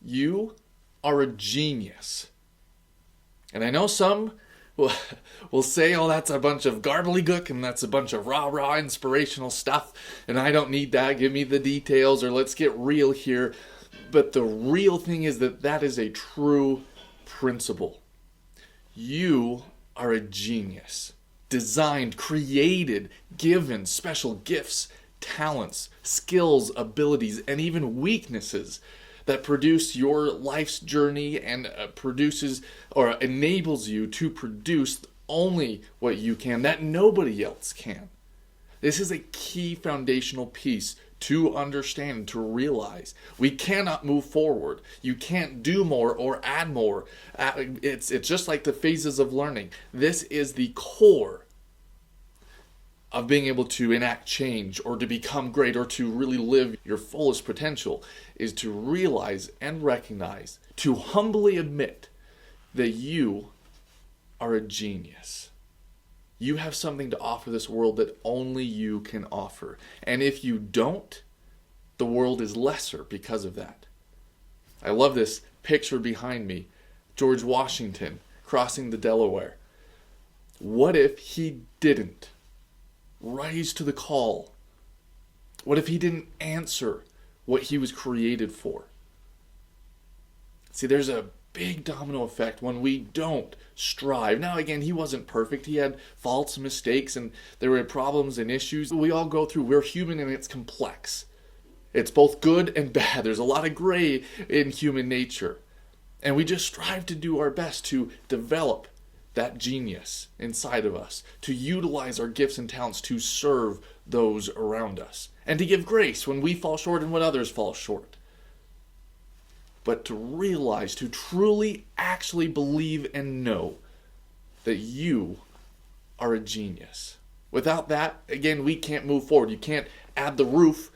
You are a genius. And I know some will say, oh, that's a bunch of garbly-gook and that's a bunch of rah-rah inspirational stuff and I don't need that. Give me the details or let's get real here. But the real thing is that is a true principle. You are a genius. Designed, created, given special gifts, talents, skills, abilities, and even weaknesses that produce your life's journey and produces or enables you to produce only what you can, that nobody else can. This is a key foundational piece to understand, to realize. We cannot move forward. You can't do more or add more. It's just like the phases of learning. This is the core of being able to enact change or to become great or to really live your fullest potential, is to realize and recognize, to humbly admit that you are a genius. You have something to offer this world that only you can offer. And if you don't, the world is lesser because of that. I love this picture behind me. George Washington crossing the Delaware. What if he didn't rise to the call? What if he didn't answer what he was created for? See, there's a big domino effect when we don't strive. Now, again, he wasn't perfect. He had faults and mistakes, and there were problems and issues we all go through. We're human, and it's complex. It's both good and bad. There's a lot of gray in human nature. And we just strive to do our best to develop that genius inside of us, to utilize our gifts and talents to serve those around us, and to give grace when we fall short and when others fall short. But to realize, to truly actually believe and know that you are a genius. Without that, again, we can't move forward. You can't add the roof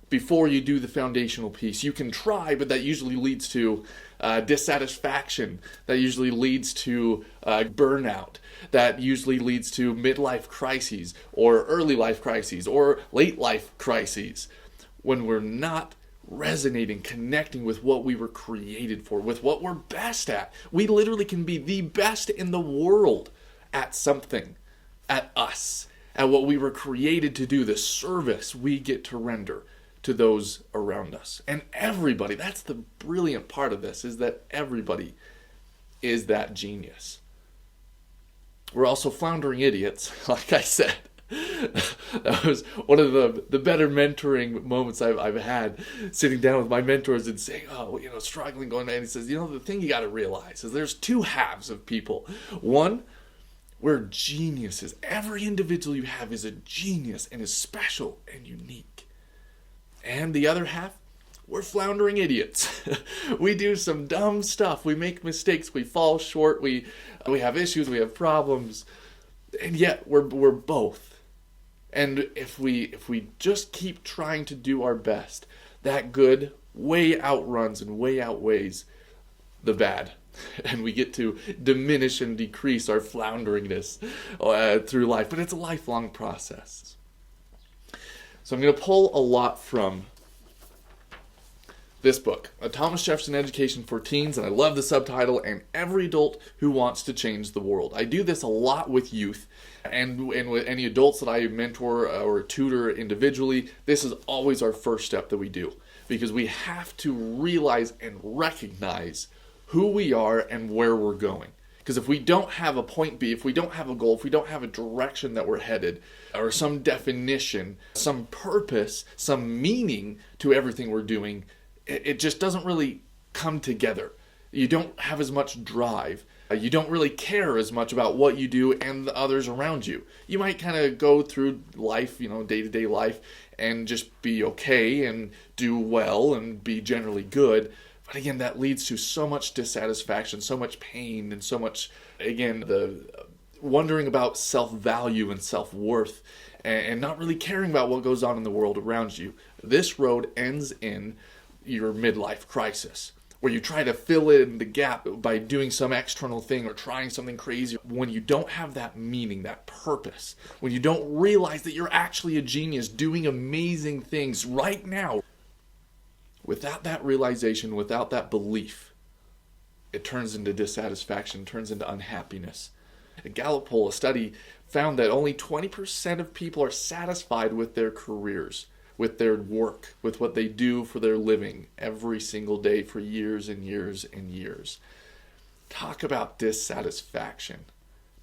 before you do the foundational piece. You can try, but that usually leads to dissatisfaction. That usually leads to burnout. That usually leads to midlife crises or early life crises or late life crises when we're not resonating, connecting with what we were created for, with what we're best at. We literally can be the best in the world at something, at us, at what we were created to do, the service we get to render to those around us. And everybody, that's the brilliant part of this, is that everybody is that genius. We're also floundering idiots, like I said. That was one of the better mentoring moments I've had, sitting down with my mentors and saying, struggling, going, and he says, the thing you got to realize is there's two halves of people. One, we're geniuses. Every individual you have is a genius and is special and unique. And the other half, we're floundering idiots. We do some dumb stuff. We make mistakes. We fall short. We have issues. We have problems. And yet we're both. And if we just keep trying to do our best, that good way outruns and way outweighs the bad. And we get to diminish and decrease our flounderingness through life. But it's a lifelong process. So I'm going to pull a lot from this book, A Thomas Jefferson Education for Teens, and I love the subtitle, and Every Adult Who Wants to Change the World. I do this a lot with youth, and with any adults that I mentor or tutor individually. This is always our first step that we do, because we have to realize and recognize who we are and where we're going. Because if we don't have a point B, if we don't have a goal, if we don't have a direction that we're headed, or some definition, some purpose, some meaning to everything we're doing, it just doesn't really come together. You don't have as much drive. You don't really care as much about what you do and the others around you. You might kind of go through life, day-to-day life, and just be okay and do well and be generally good. But again, that leads to so much dissatisfaction, so much pain, and so much, again, the wondering about self-value and self-worth, and not really caring about what goes on in the world around you. This road ends in your midlife crisis, where you try to fill in the gap by doing some external thing or trying something crazy. When you don't have that meaning, that purpose, when you don't realize that you're actually a genius doing amazing things right now, Without that realization, without that belief, it turns into dissatisfaction, turns into unhappiness. A Gallup poll, a study, found that only 20% of people are satisfied with their careers, with their work, with what they do for their living every single day for years and years and years. Talk about dissatisfaction.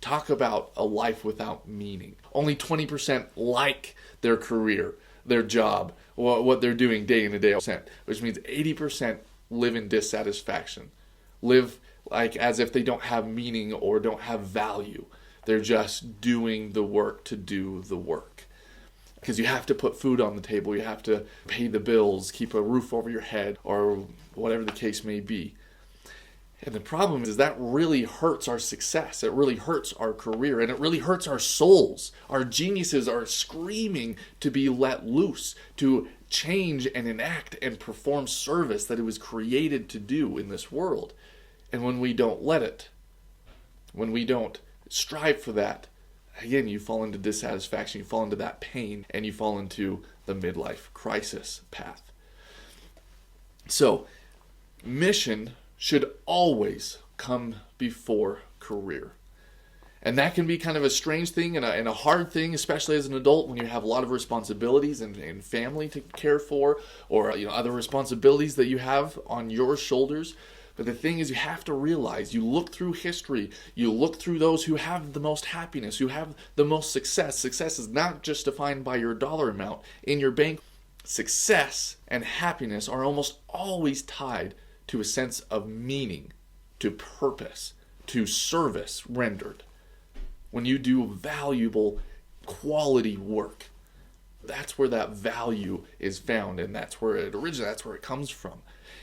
Talk about a life without meaning. Only 20% like their career, their job, what they're doing day in and day out, which means 80% live in dissatisfaction. Live like as if they don't have meaning or don't have value. They're just doing the work to do the work. Because you have to put food on the table, you have to pay the bills, keep a roof over your head, or whatever the case may be. And the problem is that really hurts our success. It really hurts our career, and it really hurts our souls. Our geniuses are screaming to be let loose, to change and enact and perform service that it was created to do in this world. And when we don't let it, when we don't strive for that, again, you fall into dissatisfaction, you fall into that pain, and you fall into the midlife crisis path. So, mission should always come before career. And that can be kind of a strange thing and a hard thing, especially as an adult when you have a lot of responsibilities and family to care for, or other responsibilities that you have on your shoulders. But the thing is, you have to realize, you look through history, you look through those who have the most happiness, who have the most success. Success is not just defined by your dollar amount in your bank. Success and happiness are almost always tied to a sense of meaning, to purpose, to service rendered. When you do valuable, quality work, that's where that value is found, and that's where it originates, that's where it comes from.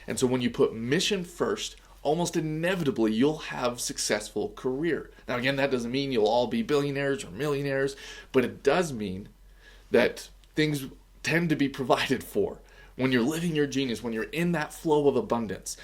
And so when you put mission first, almost inevitably you'll have successful career. Now again, that doesn't mean you'll all be billionaires or millionaires, but it does mean that things tend to be provided for. When you're living your genius, when you're in that flow of abundance,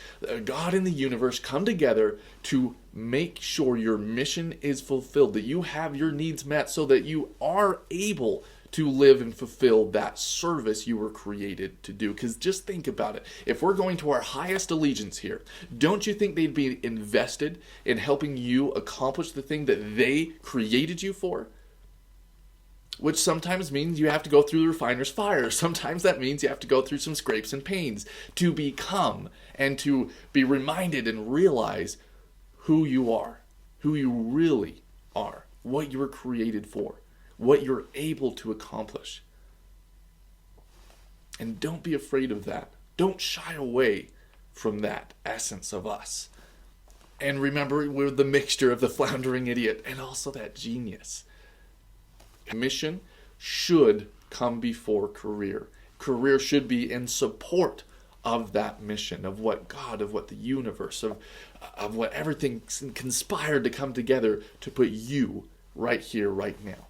God and the universe come together to make sure your mission is fulfilled, that you have your needs met so that you are able to live and fulfill that service you were created to do. Because just think about it. If we're going to our highest allegiance here, don't you think they'd be invested in helping you accomplish the thing that they created you for? Which sometimes means you have to go through the refiner's fire. Sometimes that means you have to go through some scrapes and pains to become and to be reminded and realize who you are, who you really are, what you were created for, what you're able to accomplish. And don't be afraid of that. Don't shy away from that essence of us. And remember, we're the mixture of the floundering idiot and also that genius. Mission should come before career. Career should be in support of that mission, of what God, of what the universe, of what everything conspired to come together to put you right here, right now.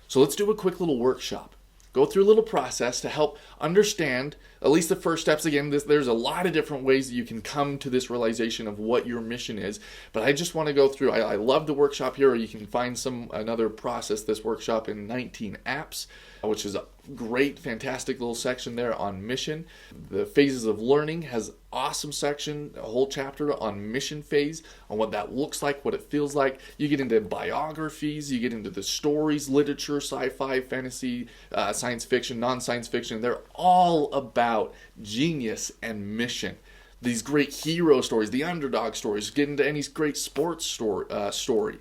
So let's do a quick little workshop. Go through a little process to help understand at least the first steps. Again, there's a lot of different ways that you can come to this realization of what your mission is, but I just want to go through. I love the workshop here, or you can find another process, this workshop, in 19 apps, which is a great, fantastic little section there on mission. The phases of learning has awesome section, a whole chapter on mission phase, on what that looks like, what it feels like. You get into biographies, you get into the stories, literature, sci-fi, fantasy, science fiction, non-science fiction. They're all about genius and mission. These great hero stories, the underdog stories, get into any great sports story.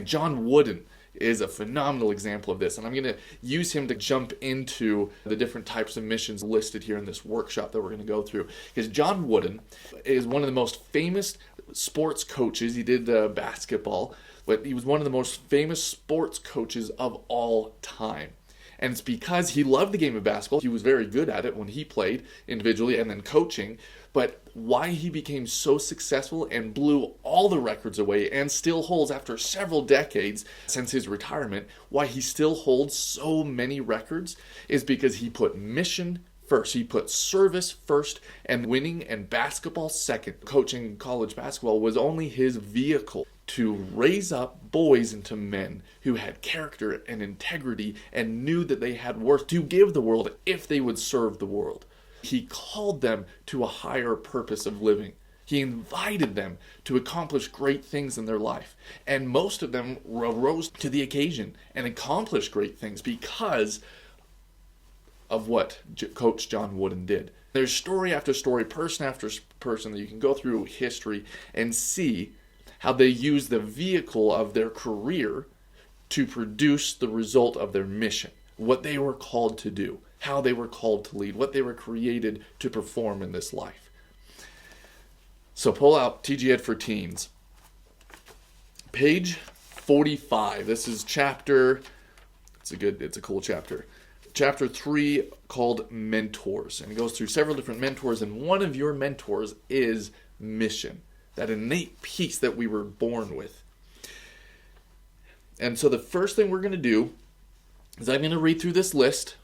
John Wooden is a phenomenal example of this, and I'm going to use him to jump into the different types of missions listed here in this workshop that we're going to go through. Because John Wooden is one of the most famous sports coaches. He did basketball, but he was one of the most famous sports coaches of all time. And it's because he loved the game of basketball. He was very good at it when he played individually and then coaching. But why he became so successful and blew all the records away and still holds, after several decades since his retirement, why he still holds so many records is because he put mission first. He put service first and winning and basketball second. Coaching college basketball was only his vehicle to raise up boys into men who had character and integrity and knew that they had worth to give the world if they would serve the world. He called them to a higher purpose of living. He invited them to accomplish great things in their life. And most of them rose to the occasion and accomplished great things because of what Coach John Wooden did. There's story after story, person after person that you can go through history and see how they used the vehicle of their career to produce the result of their mission, what they were called to do, how they were called to lead, what they were created to perform in this life. So pull out TJEd for Teens. Page 45. This is it's a cool chapter. Chapter 3 called Mentors. And it goes through several different mentors, and one of your mentors is mission. That innate piece that we were born with. And so the first thing we're going to do is I'm going to read through this list.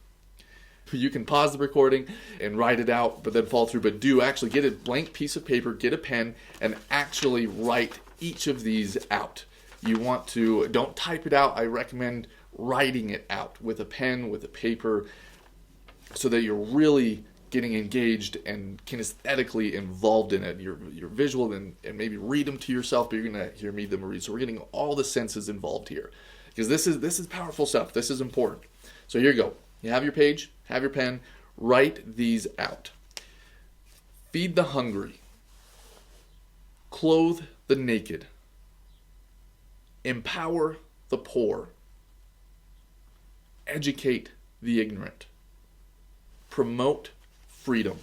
You can pause the recording and write it out, but then follow through. But do actually get a blank piece of paper, get a pen, and actually write each of these out. Don't type it out. I recommend writing it out with a pen, with a paper, so that you're really getting engaged and kinesthetically involved in it. You're visual and maybe read them to yourself, but you're going to hear me them read. So we're getting all the senses involved here, because this is powerful stuff. This is important. So here you go. You have your page, have your pen, write these out. Feed the hungry. Clothe the naked. Empower the poor. Educate the ignorant. Promote freedom.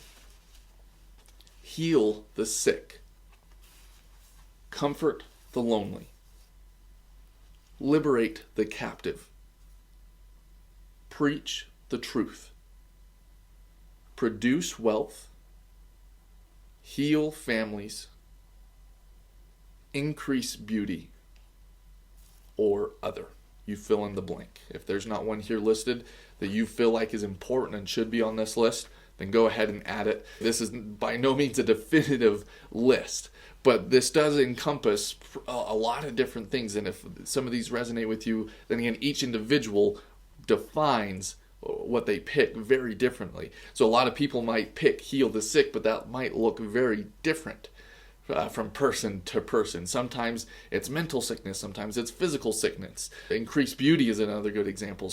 Heal the sick. Comfort the lonely. Liberate the captive. Preach the truth. Produce wealth. Heal families. Increase beauty. Or other. You fill in the blank. If there's not one here listed that you feel like is important and should be on this list, then go ahead and add it. This is by no means a definitive list, but this does encompass a lot of different things. And if some of these resonate with you, then again, each individual defines what they pick very differently. So a lot of people might pick heal the sick, but that might look very different from person to person. Sometimes it's mental sickness, sometimes it's physical sickness. Increased beauty is another good example.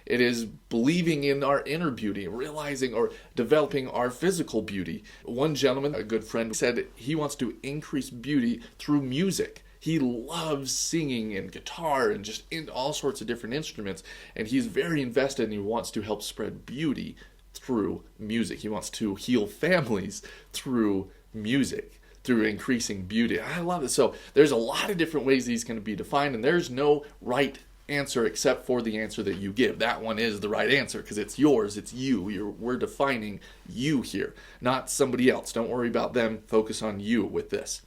It is believing in our inner beauty, realizing or developing our physical beauty. One gentleman, a good friend, said he wants to increase beauty through music. He loves singing and guitar and just in all sorts of different instruments, and he's very invested and he wants to help spread beauty through music. He wants to heal families through music, through increasing beauty. I love it. So there's a lot of different ways these can be defined, and there's no right answer except for the answer that you give. That one is the right answer because it's yours, it's you. We're defining you here, not somebody else. Don't worry about them. Focus on you with this.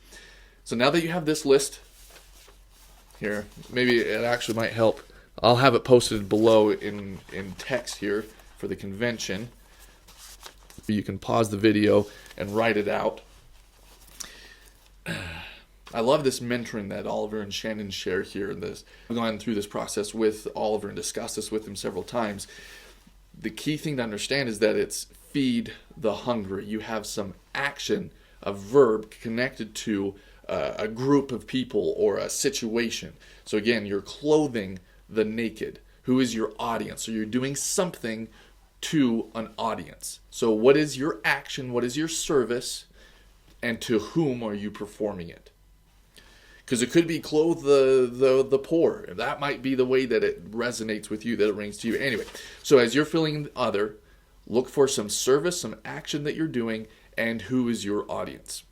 So now that you have this list here, maybe it actually might help. I'll have it posted below in text here for the convention. You can pause the video and write it out. I love this mentoring that Oliver and Shannon share here in this. I've gone through this process with Oliver and discussed this with him several times. The key thing to understand is that it's feed the hungry. You have some action, a verb connected to a group of people or a situation. So again, you're clothing the naked. Who is your audience? So you're doing something to an audience. So what is your action? What is your service? And to whom are you performing it? Because it could be clothe the poor. That might be the way that it resonates with you, that it rings to you. Anyway, so as you're filling other, look for some service, some action that you're doing, and who is your audience?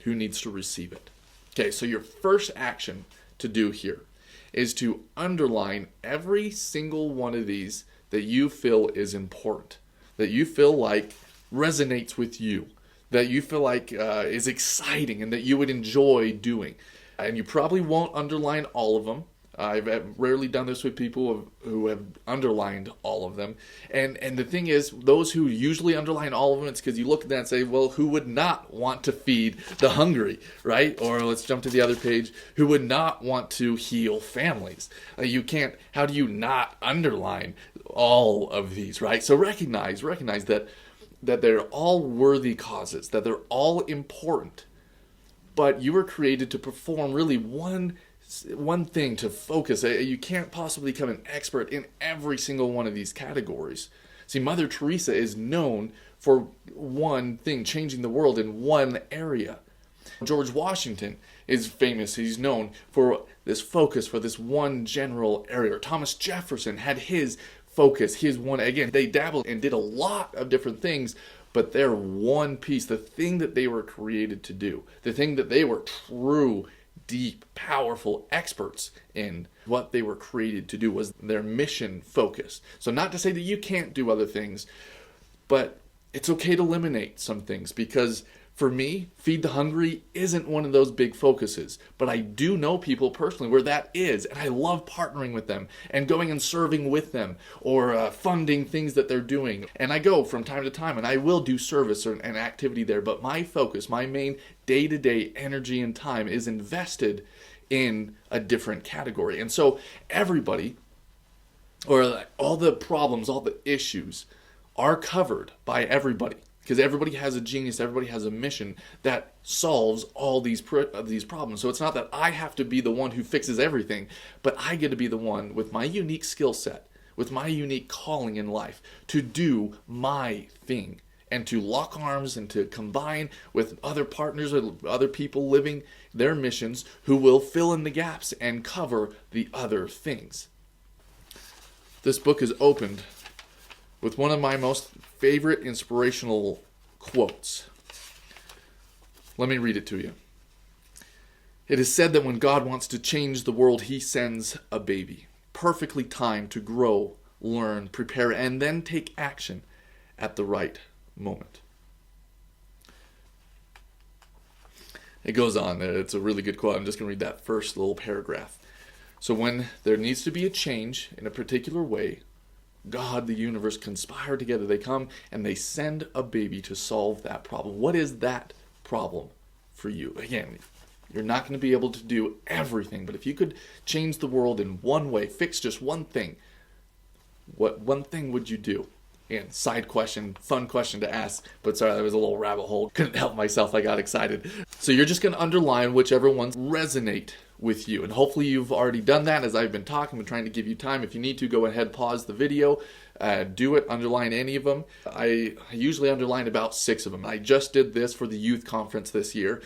Who needs to receive it? Okay, so your first action to do here is to underline every single one of these that you feel is important, that you feel like resonates with you, that you feel like is exciting and that you would enjoy doing. And you probably won't underline all of them. I've rarely done this with people who have underlined all of them. And the thing is, those who usually underline all of them, it's because you look at that and say, well, who would not want to feed the hungry, right? Or let's jump to the other page, who would not want to heal families? How do you not underline all of these, right? So recognize that that they're all worthy causes, that they're all important, but you were created to perform really one thing, to focus. You can't possibly become an expert in every single one of these categories. See, Mother Teresa is known for one thing, changing the world in one area. George Washington is famous. He's known for this focus, for this one general area. Thomas Jefferson had his focus, his one. Again, they dabbled and did a lot of different things, but their one piece, the thing that they were created to do, the thing that they were true, deep, powerful experts in, what they were created to do was their mission focus. So not to say that you can't do other things, but it's okay to eliminate some things, because for me, Feed the Hungry isn't one of those big focuses, but I do know people personally where that is, and I love partnering with them and going and serving with them, or funding things that they're doing. And I go from time to time, and I will do service or an activity there, but my focus, my main day-to-day energy and time is invested in a different category. And so everybody, or all the problems, all the issues are covered by everybody. Because everybody has a genius, everybody has a mission that solves all these problems. So it's not that I have to be the one who fixes everything, but I get to be the one with my unique skill set, with my unique calling in life, to do my thing, and to lock arms and to combine with other partners or other people living their missions who will fill in the gaps and cover the other things. This book is opened with one of my most favorite inspirational quotes. Let me read it to you. It is said that when God wants to change the world, he sends a baby, perfectly timed to grow, learn, prepare, and then take action at the right moment. It goes on. It's a really good quote. I'm just going to read that first little paragraph. So when there needs to be a change in a particular way, God, the universe conspire together. They come and they send a baby to solve that problem. What is that problem for you? Again, you're not going to be able to do everything, but if you could change the world in one way, fix just one thing, what one thing would you do? Again, side question, fun question to ask, but sorry, that was a little rabbit hole. Couldn't help myself, I got excited. So you're just going to underline whichever ones resonate with you. And hopefully you've already done that as I've been talking. I'm trying to give you time. If you need to, go ahead, pause the video, do it, underline any of them. I usually underline about 6 of them. I just did this for the youth conference this year.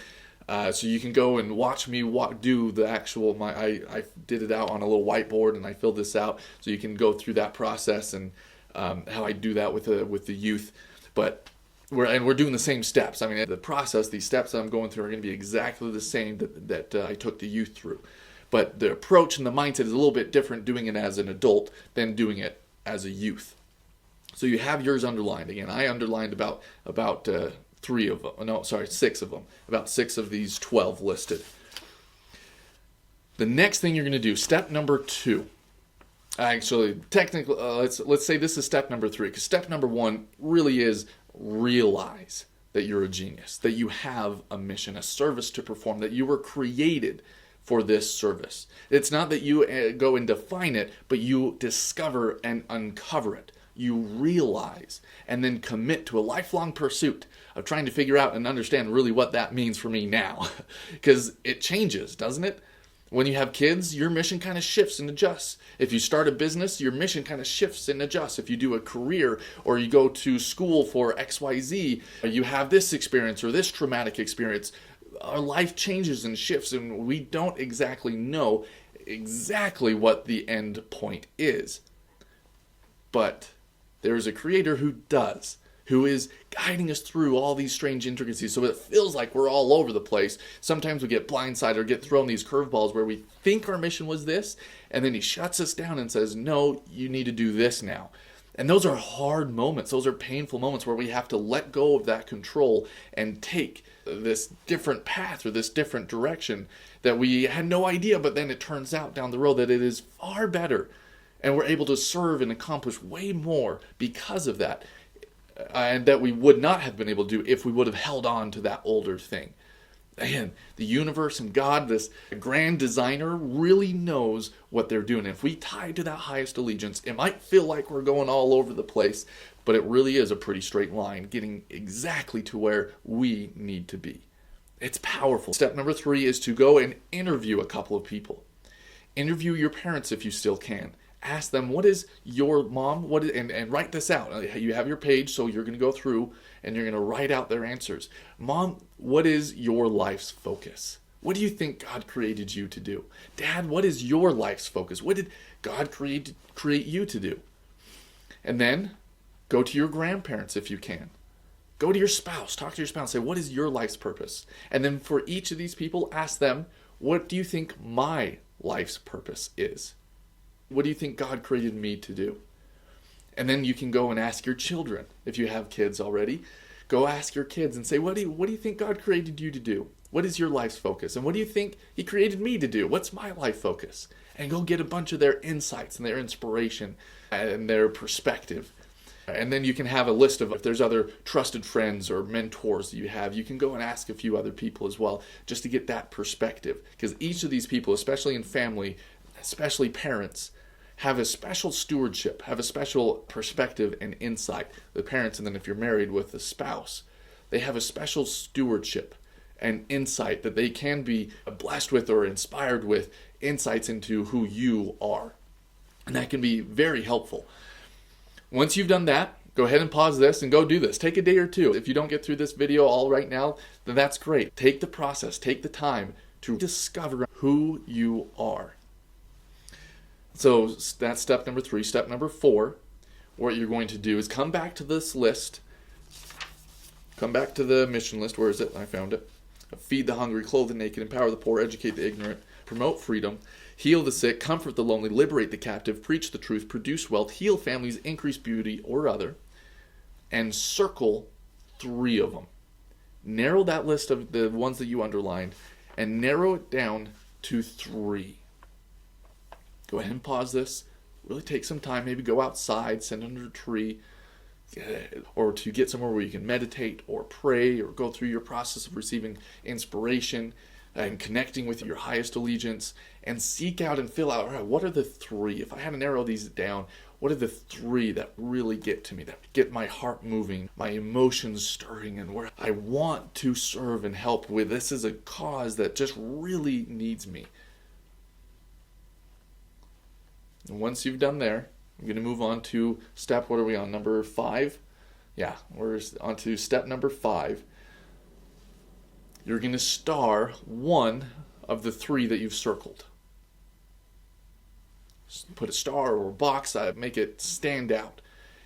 So you can go and watch me do the actual, I did it out on a little whiteboard and I filled this out. So you can go through that process and how I do that with the youth. But we're doing the same steps. I mean, the process, these steps that I'm going through are going to be exactly the same that I took the youth through. But the approach and the mindset is a little bit different doing it as an adult than doing it as a youth. So you have yours underlined. Again, I underlined about 6 of them. About 6 of these 12 listed. The next thing you're going to do, step number 2. Actually, technically, let's say this is step number 3, because step number 1 really is realize that you're a genius, that you have a mission, a service to perform, that you were created for this service. It's not that you go and define it, but you discover and uncover it. You realize and then commit to a lifelong pursuit of trying to figure out and understand really what that means for me now. Because it changes, doesn't it? When you have kids, your mission kind of shifts and adjusts. If you start a business, your mission kind of shifts and adjusts. If you do a career or you go to school for XYZ, you have this experience or this traumatic experience, our life changes and shifts, and we don't exactly know exactly what the end point is. But there's a creator who does, who is guiding us through all these strange intricacies. So it feels like we're all over the place. Sometimes we get blindsided or get thrown these curveballs where we think our mission was this, and then he shuts us down and says, no, you need to do this now. And those are hard moments. Those are painful moments where we have to let go of that control and take this different path or this different direction that we had no idea, but then it turns out down the road that it is far better. And we're able to serve and accomplish way more because of that. And that we would not have been able to do if we would have held on to that older thing. And the universe and God, this grand designer, really knows what they're doing. If we tie to that highest allegiance, it might feel like we're going all over the place, but it really is a pretty straight line, getting exactly to where we need to be. It's powerful. Step number 3 is to go and interview a couple of people. Interview your parents if you still can. Ask them, what is your mom, and write this out. You have your page, so you're going to go through and you're going to write out their answers. Mom, what is your life's focus? What do you think God created you to do? Dad, what is your life's focus? What did God create you to do? And then go to your grandparents if you can. Go to your spouse. Talk to your spouse. Say, what is your life's purpose? And then for each of these people, ask them, what do you think my life's purpose is? What do you think God created me to do? And then you can go and ask your children. If you have kids already, go ask your kids and say, what do you think God created you to do? What is your life's focus? And what do you think He created me to do? What's my life focus? And go get a bunch of their insights and their inspiration and their perspective. And then you can have a list of, if there's other trusted friends or mentors that you have, you can go and ask a few other people as well, just to get that perspective. Because each of these people, especially in family, especially parents, have a special stewardship, have a special perspective and insight. The parents, and then if you're married with a spouse, they have a special stewardship and insight that they can be blessed with or inspired with, insights into who you are. And that can be very helpful. Once you've done that, go ahead and pause this and go do this. Take a day or two. If you don't get through this video all right now, then that's great. Take the process, take the time to discover who you are. So that's step number 3. Step number 4, what you're going to do is come back to this list. Come back to the mission list. Where is it? I found it. Feed the hungry, clothe the naked, empower the poor, educate the ignorant, promote freedom, heal the sick, comfort the lonely, liberate the captive, preach the truth, produce wealth, heal families, increase beauty or other, and circle 3 of them. Narrow that list of the ones that you underlined and narrow it down to 3. Go ahead and pause this. Really take some time. Maybe go outside, sit under a tree, or to get somewhere where you can meditate or pray or go through your process of receiving inspiration and connecting with your highest allegiance, and seek out and fill out, all right, what are the 3? If I had to narrow these down, what are the 3 that really get to me, that get my heart moving, my emotions stirring, and where I want to serve and help with? This is a cause that just really needs me. And once you've done there, I'm going to move on to step, what are we on, number 5? Yeah, we're on to step number 5. You're going to star one of the 3 that you've circled. Put a star or a box, make it stand out.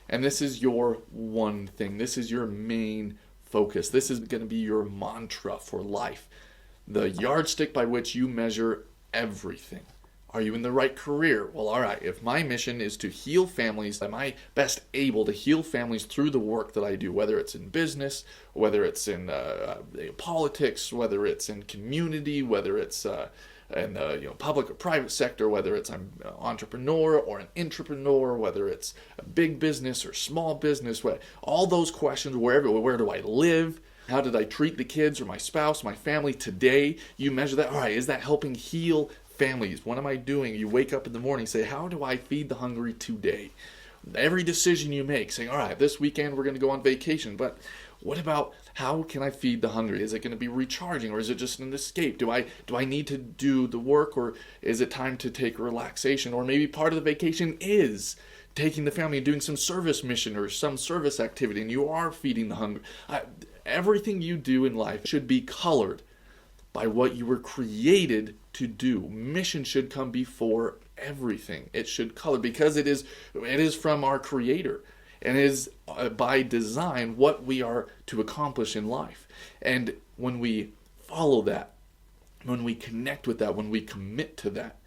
And this is your one thing. This is your main focus. This is going to be your mantra for life. The yardstick by which you measure everything. Are you in the right career? Well, all right, if my mission is to heal families, am I best able to heal families through the work that I do, whether it's in business, whether it's in politics, whether it's in community, whether it's in the public or private sector, whether it's I'm an entrepreneur or an intrapreneur, whether it's a big business or small business, all those questions, where do I live? How did I treat the kids or my spouse, my family today? You measure that. All right, is that helping heal families? What am I doing? You wake up in the morning, say, how do I feed the hungry today? Every decision you make, saying, all right, this weekend we're going to go on vacation, but what about how can I feed the hungry? Is it going to be recharging, or is it just an escape? Do I need to do the work, or is it time to take relaxation? Or maybe part of the vacation is taking the family and doing some service mission or some service activity, and you are feeding the hungry. Everything you do in life should be colored by what you were created to do. Mission should come before everything. It should color, because it is from our Creator, and is by design what we are to accomplish in life. And when we follow that, when we connect with that, when we commit to that,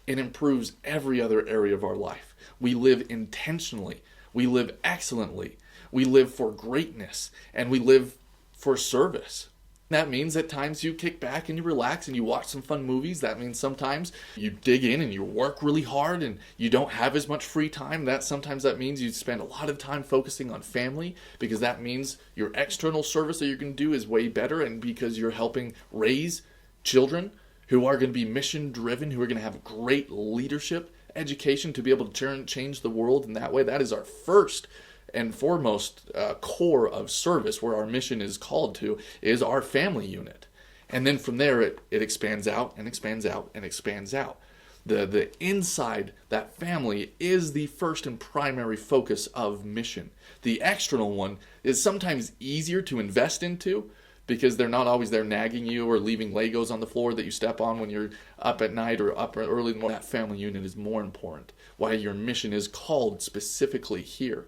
it improves every other area of our life. We live intentionally, we live excellently, we live for greatness, and we live for service. That means at times you kick back and you relax and you watch some fun movies. That means sometimes you dig in and you work really hard and you don't have as much free time. Sometimes that means you spend a lot of time focusing on family, because that means your external service that you're going to do is way better, and because you're helping raise children who are going to be mission driven, who are going to have great leadership education to be able to change the world in that way. That is our first and foremost core of service, where our mission is called to, is our family unit. And then from there it expands out and expands out and expands out. The inside that family is the first and primary focus of mission. The external one is sometimes easier to invest into, because they're not always there nagging you or leaving Legos on the floor that you step on when you're up at night or up early in the morning. That family unit is more important. Why your mission is called specifically here.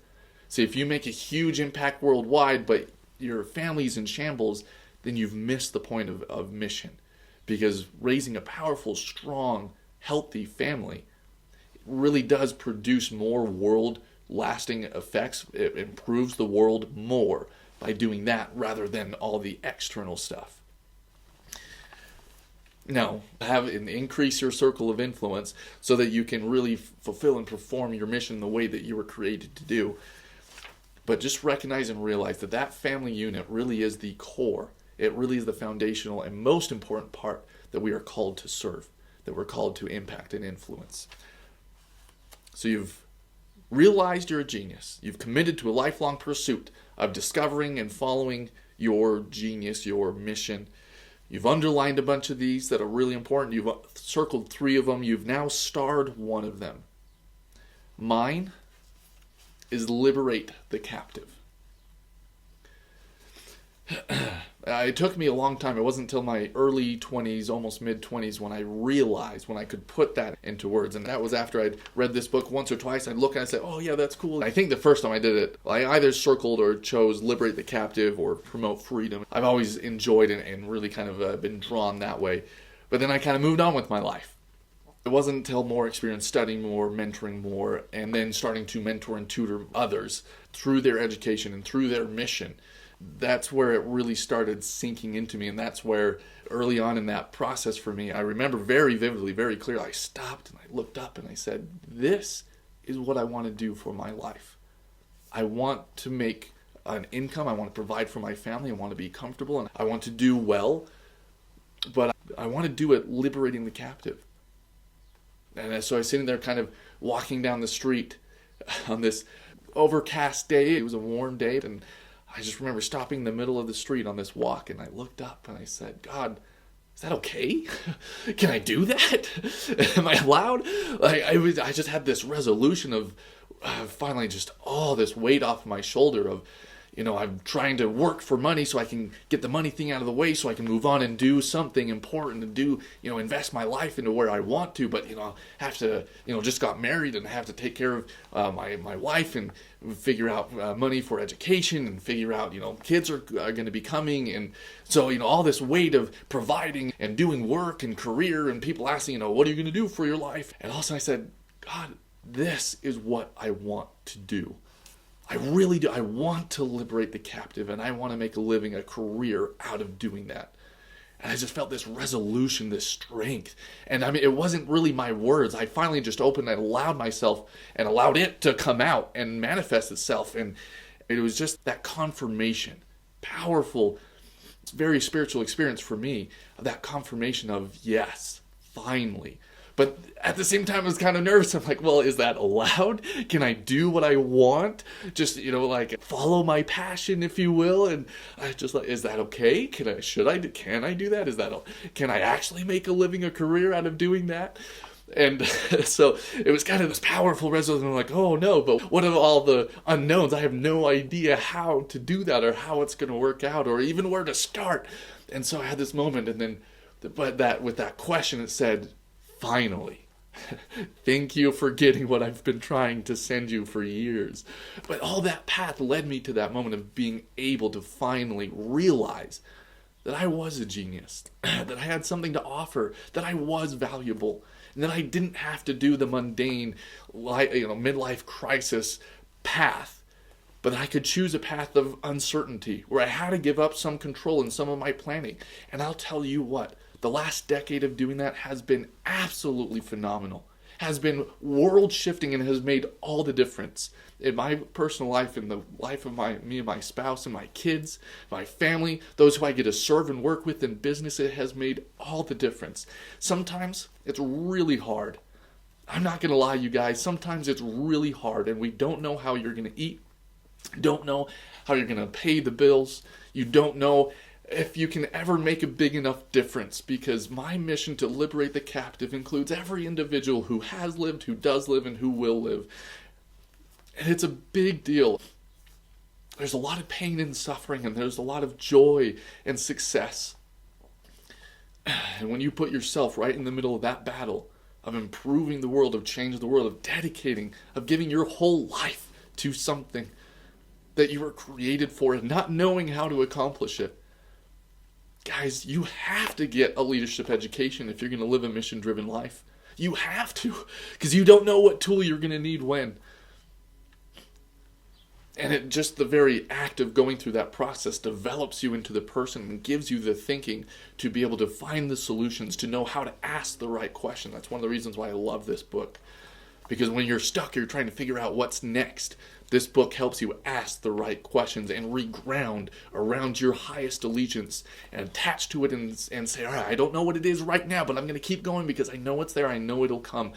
See, if you make a huge impact worldwide, but your family's in shambles, then you've missed the point of mission. Because raising a powerful, strong, healthy family really does produce more world-lasting effects. It improves the world more by doing that rather than all the external stuff. Now, increase your circle of influence so that you can really fulfill and perform your mission the way that you were created to do. But just recognize and realize that family unit really is the core. It really is the foundational and most important part that we are called to serve, that we're called to impact and influence. So you've realized you're a genius. You've committed to a lifelong pursuit of discovering and following your genius, your mission. You've underlined a bunch of these that are really important. You've circled 3 of them. You've now starred one of them. Mine is liberate the captive. It took me a long time. It wasn't until my early 20s, almost mid-20s, when I realized, when I could put that into words. And that was after I'd read this book once or twice. I'd look and I'd say, oh yeah, that's cool. I think the first time I did it, I either circled or chose liberate the captive or promote freedom. I've always enjoyed and really kind of been drawn that way. But then I kind of moved on with my life. It wasn't until more experience, studying more, mentoring more, and then starting to mentor and tutor others through their education and through their mission. That's where it really started sinking into me, and that's where early on in that process for me, I remember very vividly, very clearly, I stopped and I looked up and I said, this is what I want to do for my life. I want to make an income, I want to provide for my family, I want to be comfortable, and I want to do well, but I want to do it liberating the captive. And so I was sitting there kind of walking down the street on this overcast day. It was a warm day, and I just remember stopping in the middle of the street on this walk, and I looked up and I said, God, is that okay? Can I do that? Am I allowed? I just had this resolution of finally just all this weight off my shoulder of, I'm trying to work for money so I can get the money thing out of the way so I can move on and do something important and do, invest my life into where I want to. But, I have to, just got married and I have to take care of my wife and figure out money for education and figure out, kids are going to be coming. And so, all this weight of providing and doing work and career and people asking, what are you going to do for your life? And also I said, God, this is what I want to do. I really do. I want to liberate the captive, and I want to make a living, a career out of doing that. And I just felt this resolution, this strength. And it wasn't really my words. I finally just opened and allowed myself and allowed it to come out and manifest itself. And it was just that confirmation, powerful, very spiritual experience for me, that confirmation of, yes, finally. But at the same time, I was kind of nervous. I'm like, well, is that allowed? Can I do what I want? Just, follow my passion, if you will. And I just like, is that okay? Can I do that? Can I actually make a living, a career out of doing that? And so it was kind of this powerful resolution. I'm like, oh no, but what of all the unknowns? I have no idea how to do that or how it's going to work out or even where to start. And so I had this moment, and then, with that question, it said, finally. Thank you for getting what I've been trying to send you for years. But all that path led me to that moment of being able to finally realize that I was a genius, that I had something to offer, that I was valuable, and that I didn't have to do the mundane, midlife crisis path, but I could choose a path of uncertainty where I had to give up some control in some of my planning. And I'll tell you what, the last decade of doing that has been absolutely phenomenal, has been world shifting, and has made all the difference in my personal life, in the life of me and my spouse and my kids, my family, those who I get to serve and work with in business. It has made all the difference. Sometimes it's really hard. I'm not going to lie, you guys. Sometimes it's really hard, and we don't know how you're going to eat. Don't know how you're going to pay the bills. You don't know if you can ever make a big enough difference, because my mission to liberate the captive includes every individual who has lived, who does live, and who will live. And it's a big deal. There's a lot of pain and suffering, and there's a lot of joy and success. And when you put yourself right in the middle of that battle of improving the world, of changing the world, of dedicating, of giving your whole life to something that you were created for, and not knowing how to accomplish it, guys, you have to get a leadership education if you're going to live a mission-driven life. You have to, because you don't know what tool you're going to need when. And just the very act of going through that process develops you into the person and gives you the thinking to be able to find the solutions, to know how to ask the right question. That's one of the reasons why I love this book. Because when you're stuck, you're trying to figure out what's next. This book helps you ask the right questions and reground around your highest allegiance and attach to it and say, all right, I don't know what it is right now, but I'm going to keep going because I know it's there. I know it'll come.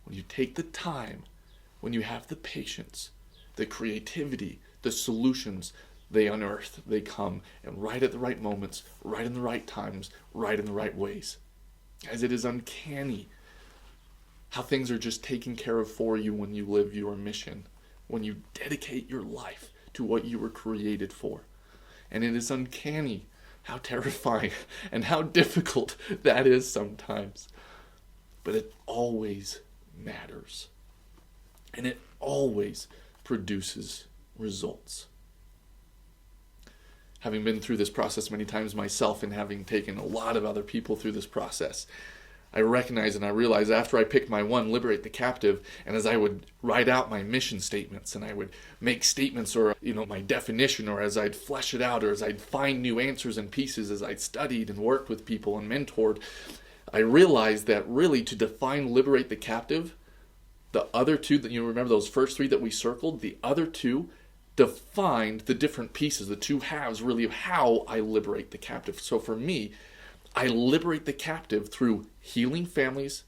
When you take the time, when you have the patience, the creativity, the solutions, they unearth, they come, and right at the right moments, right in the right times, right in the right ways. As it is uncanny how things are just taken care of for you when you live your mission, when you dedicate your life to what you were created for. And it is uncanny how terrifying and how difficult that is sometimes. But it always matters. And it always produces results. Having been through this process many times myself, and having taken a lot of other people through this process, I recognize and I realize after I picked my one, liberate the captive, and as I would write out my mission statements, and I would make statements or, my definition, or as I'd flesh it out, or as I'd find new answers and pieces as I'd studied and worked with people and mentored, I realized that really to define liberate the captive, the other two, that you remember those first three that we circled, the other two defined the different pieces, the two halves really of how I liberate the captive. So for me, I liberate the captive through healing families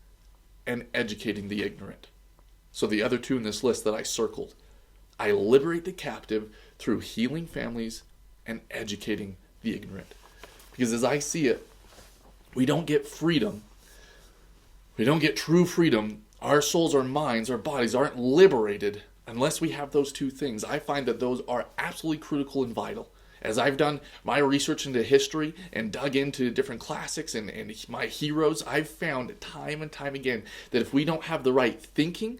and educating the ignorant. So the other two in this list that I circled, I liberate the captive through healing families and educating the ignorant. Because as I see it, we don't get freedom. We don't get true freedom. Our souls, our minds, our bodies aren't liberated unless we have those two things. I find that those are absolutely critical and vital. As I've done my research into history and dug into different classics and my heroes, I've found time and time again that if we don't have the right thinking,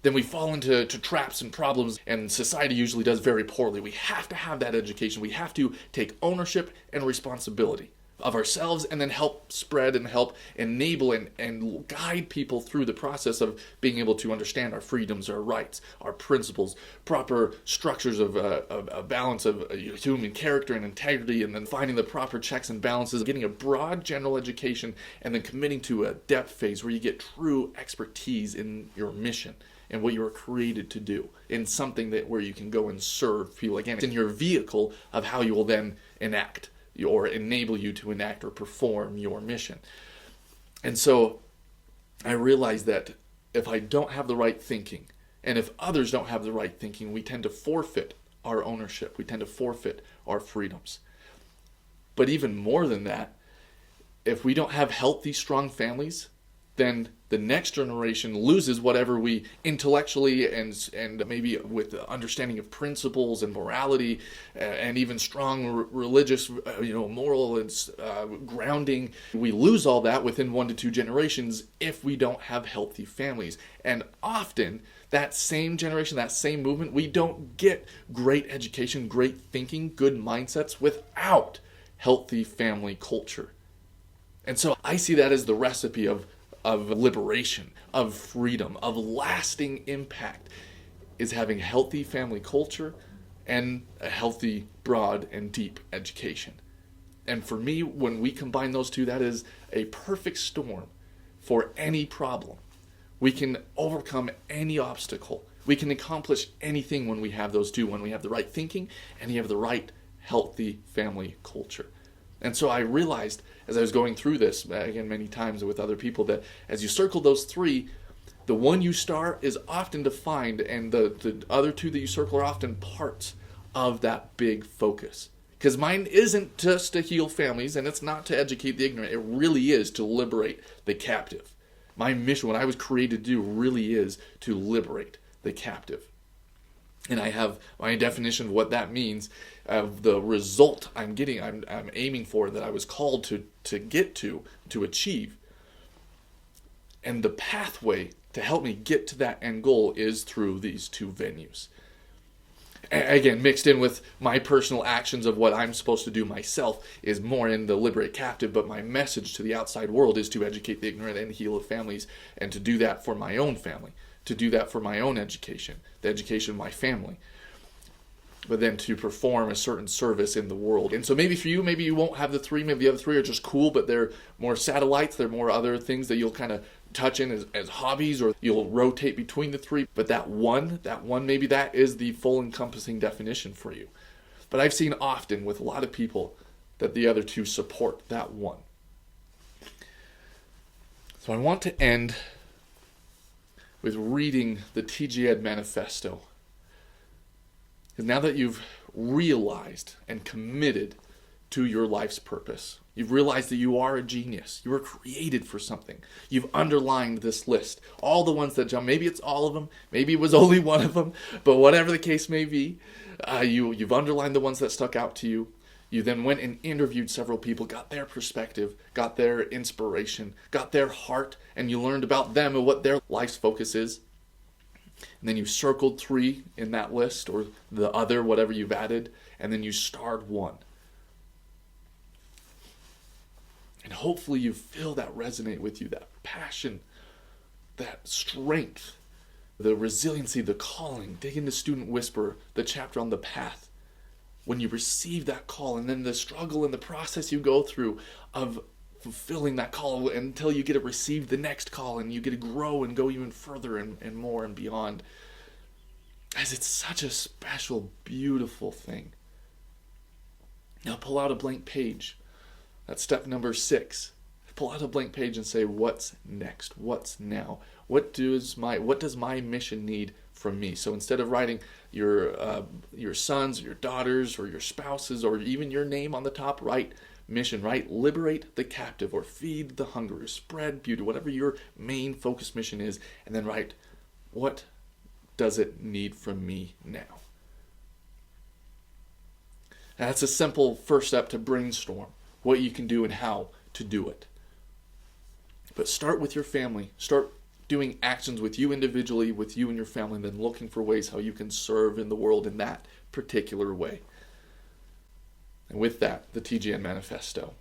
then we fall into traps and problems, and society usually does very poorly. We have to have that education. We have to take ownership and responsibility of ourselves, and then help spread and help enable and guide people through the process of being able to understand our freedoms, our rights, our principles, proper structures of a balance of human character and integrity, and then finding the proper checks and balances, getting a broad general education, and then committing to a depth phase where you get true expertise in your mission and what you were created to do, in something where you can go and serve people. Again, it's in your vehicle of how you will then enact or enable you to enact or perform your mission. And so I realized that if I don't have the right thinking, and if others don't have the right thinking, we tend to forfeit our ownership. We tend to forfeit our freedoms. But even more than that, if we don't have healthy, strong families, then the next generation loses whatever we intellectually and maybe with the understanding of principles and morality and even strong religious, moral and grounding. We lose all that within 1 to 2 generations if we don't have healthy families. And often that same generation, that same movement, we don't get great education, great thinking, good mindsets without healthy family culture. And so I see that as the recipe of liberation, of freedom, of lasting impact, is having healthy family culture, and a healthy, broad, and deep education. And for me, when we combine those two, that is a perfect storm for any problem. We can overcome any obstacle. We can accomplish anything when we have those two, when we have the right thinking and you have the right healthy family culture. And so I realized as I was going through this, again, many times with other people, that as you circle those three, the one you start is often defined, and the other two that you circle are often parts of that big focus. Because mine isn't just to heal families, and it's not to educate the ignorant. It really is to liberate the captive. My mission, what I was created to do, really is to liberate the captive. And I have my definition of what that means, of the result I'm getting, I'm aiming for, that I was called to get to achieve. And the pathway to help me get to that end goal is through these two venues. Again, mixed in with my personal actions of what I'm supposed to do myself is more in the liberate captive, but my message to the outside world is to educate the ignorant and heal the families, and to do that for my own family, to do that for my own education, the education of my family, but then to perform a certain service in the world. And so maybe for you, maybe you won't have the three, maybe the other three are just cool, but they're more satellites, they're more other things that you'll kind of touch in as hobbies, or you'll rotate between the three. But that one, maybe that is the full encompassing definition for you. But I've seen often with a lot of people that the other two support that one. So I want to end with reading the TJEd Manifesto. Because now that you've realized and committed to your life's purpose, you've realized that you are a genius. You were created for something. You've underlined this list. All the ones that jump. Maybe it's all of them. Maybe it was only one of them. But whatever the case may be, you've underlined the ones that stuck out to you. You then went and interviewed several people, got their perspective, got their inspiration, got their heart, and you learned about them and what their life's focus is. And then you circled three in that list, or the other, whatever you've added, and then you starred one. And hopefully you feel that resonate with you, that passion, that strength, the resiliency, the calling. Dig into Student Whisper, the chapter on the path. When you receive that call, and then the struggle and the process you go through of fulfilling that call until you get to receive the next call, and you get to grow and go even further and more and beyond. As it's such a special, beautiful thing. Now pull out a blank page. That's step number 6. Pull out a blank page and say, what's next? What's now? What does my mission need from me? So instead of writing your sons, or your daughters, or your spouses, or even your name on the top, write mission, right? Liberate the captive, or feed the hungry, or spread beauty, whatever your main focus mission is, and then write, what does it need from me now? And that's a simple first step to brainstorm what you can do and how to do it. But start with your family. Start doing actions with you individually, with you and your family, and then looking for ways how you can serve in the world in that particular way. And with that, the TJEd Manifesto.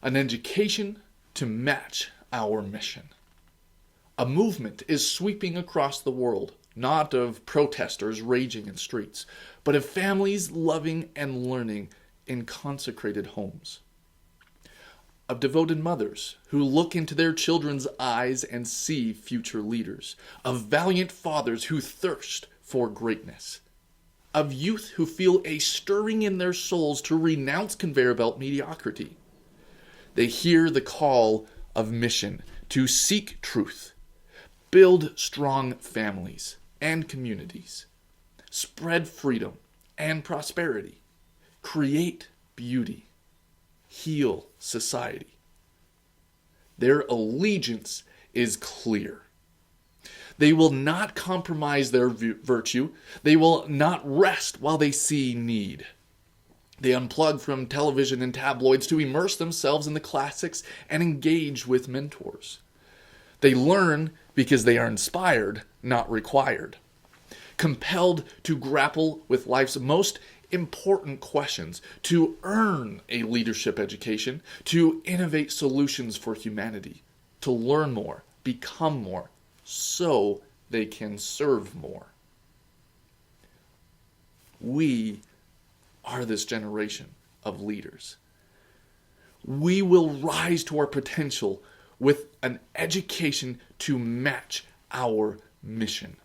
An education to match our mission. A movement is sweeping across the world, not of protesters raging in streets, but of families loving and learning in consecrated homes. Of devoted mothers who look into their children's eyes and see future leaders. Of valiant fathers who thirst for greatness. Of youth who feel a stirring in their souls to renounce conveyor belt mediocrity. They hear the call of mission to seek truth, build strong families and communities, spread freedom and prosperity, create beauty, heal society. Their allegiance is clear. They will not compromise their virtue. They will not rest while they see need. They unplug from television and tabloids to immerse themselves in the classics and engage with mentors. They learn because they are inspired, not required. Compelled to grapple with life's most important questions, to earn a leadership education, to innovate solutions for humanity, to learn more, become more, so they can serve more. We are this generation of leaders. We will rise to our potential with an education to match our mission.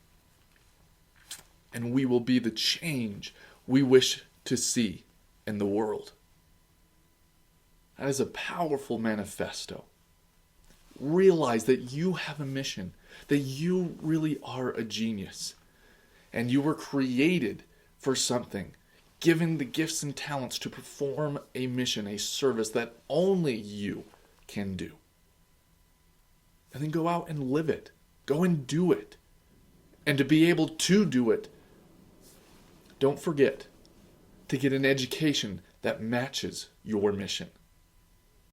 And we will be the change we wish to see in the world. That is a powerful manifesto. Realize that you have a mission, that you really are a genius, and you were created for something, given the gifts and talents to perform a mission, a service that only you can do. And then go out and live it. Go and do it. And to be able to do it, don't forget to get an education that matches your mission.